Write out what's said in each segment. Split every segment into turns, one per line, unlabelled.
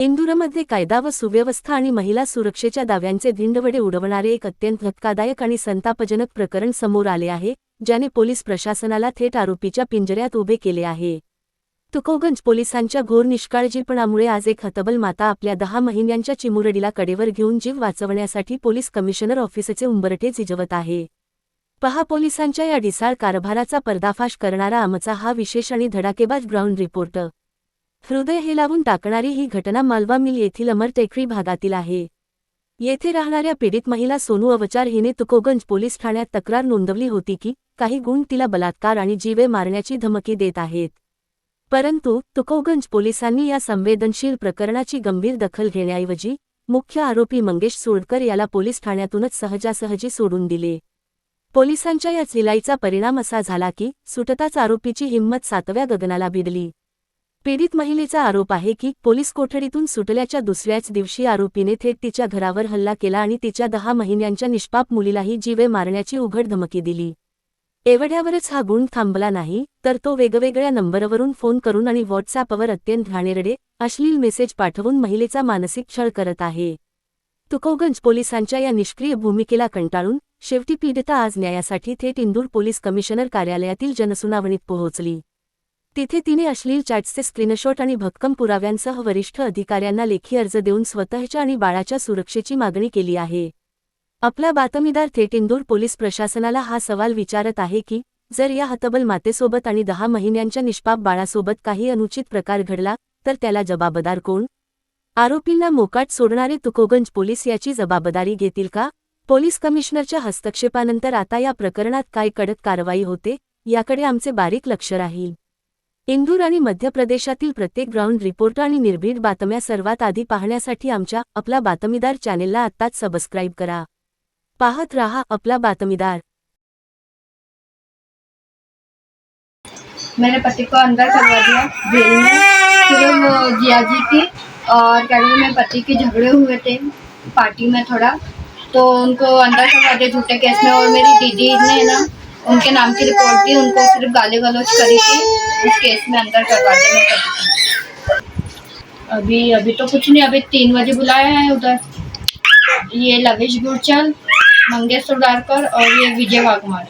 इंदूरमध्ये कायदा व सुव्यवस्था आणि महिला सुरक्षेच्या दाव्यांचे धिंडवडे उडवणारे एक अत्यंत धक्कादायक आणि संतापजनक प्रकरण समोर आले आहे, ज्याने पोलीस प्रशासनाला थेट आरोपीच्या पिंजऱ्यात उभे केले आहे. तुकोगंज पोलिसांच्या घोर निष्काळजीपणामुळे आज एक हतबल माता आपल्या 10 महिन्यांच्या चिमुरडीला कडेवर घेऊन जीव वाचवण्यासाठी पोलीस कमिशनर ऑफिसचे उंबरठे झिजवत आहे. पहा, पोलिसांच्या या ढिसाळ कारभाराचा पर्दाफाश करणारा आमचा हा विशेष आणि धडाकेबाज ग्राउंड रिपोर्ट. हृदय हेलावून टाकणारी ही घटना मालवा मिल येथील अमर टेकडी भागातील आहे. येथे राहणाऱ्या पीडित महिला सोनू अवचार हिने तुकोगंज पोलीस ठाण्यात तक्रार नोंदवली होती की काही गुंड तिला बलात्कार आणि जीवे मारण्याची धमकी देत आहेत. परंतु तुकोगंज पोलिसांनी या संवेदनशील प्रकरणाची गंभीर दखल घेण्याऐवजी मुख्य आरोपी मंगेश सोडकर याला पोलीस ठाण्यातूनच सहजासहजी सोडून दिले. पोलिसांच्या या चिलाईचा परिणाम असा झाला की सुटताच आरोपीची हिंमत 7व्या गगनाला भिडली. पीडित महिलेचा आरोप आहे की पोलीस कोठडीतून सुटल्याच्या दुसऱ्याच दिवशी आरोपीने थेट तिच्या घरावर हल्ला केला आणि तिच्या 10 महिन्यांच्या निष्पाप मुलीलाही जीवे मारण्याची उघड धमकी दिली. एवढ्यावरच हा गुण थांबला नाही, तर तो वेगवेगळ्या नंबरवरून फोन करून आणि व्हॉट्सॲपवर अत्यंत घाणेरडे, अश्लील मेसेज पाठवून महिलेचा मानसिक छळ करत आहे. तुकोगंज पोलिसांच्या या निष्क्रिय भूमिकेला कंटाळून शेवटी पीडिता आज न्यायासाठी थेट इंदूर पोलीस कमिशनर कार्यालयातील जनसुनावणीत पोहोचली. तिथे तिने अश्लील चॅट्सचे स्क्रीनशॉट आणि भक्कम पुराव्यांसह वरिष्ठ अधिकाऱ्यांना लेखी अर्ज देऊन स्वतःच्या आणि बाळाच्या सुरक्षेची मागणी केली आहे. आपला बातमीदार थेट इंदूर पोलीस प्रशासनाला हा सवाल विचारत आहे की जर या हतबल मातेसोबत आणि 10 महिन्यांच्या निष्पाप बाळासोबत काही अनुचित प्रकार घडला तर त्याला जबाबदार कोण? आरोपींना मोकाट सोडणारे तुकोगंज पोलीस याची जबाबदारी घेतील का? पोलीस कमिशनरच्या हस्तक्षेपानंतर आता या प्रकरणात काय कडक कारवाई होते याकडे आमचे बारीक लक्ष राहील. इंदूर आणि मध्य प्रदेशातील प्रत्येक ग्राउंड रिपोर्ट आणि निर्भीड बातम्या सर्वात आधी पाहण्यासाठी आमच्या आपला बातमीदार चॅनेलला आत्ताच सबस्क्राईब करा. पाहत रहा आपला बातमीदार.
मेरे पति को अंदर करवा दिया जेल में। सिर्फ वो जिया जी थी और क्या कहते हैं, मेरे पति के झगड़े हुए थे पार्टी में थोड़ा, तो उनको अंदर करवा दिया झूठे केस में। और मेरी दीदी ने ना उनके नाम की रिपोर्ट दी, उनको सिर्फ गाली गलौज करी थी, उस केस में अंदर करवा दिया मेरे पति को। अभी तो कुछ नहीं, अभी 3 बजे बुलाया है उधर। ये लवेश गुरचल, मंगेश सुडारकर और ये विजय वाघमारे।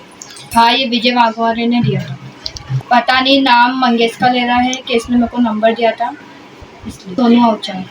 हाँ, ये विजय वाघमारे ने दिया था। पता नहीं, नाम मंगेश का ले रहा है, केस में मेरे को नंबर दिया था इसलिए। सोनू अवचार।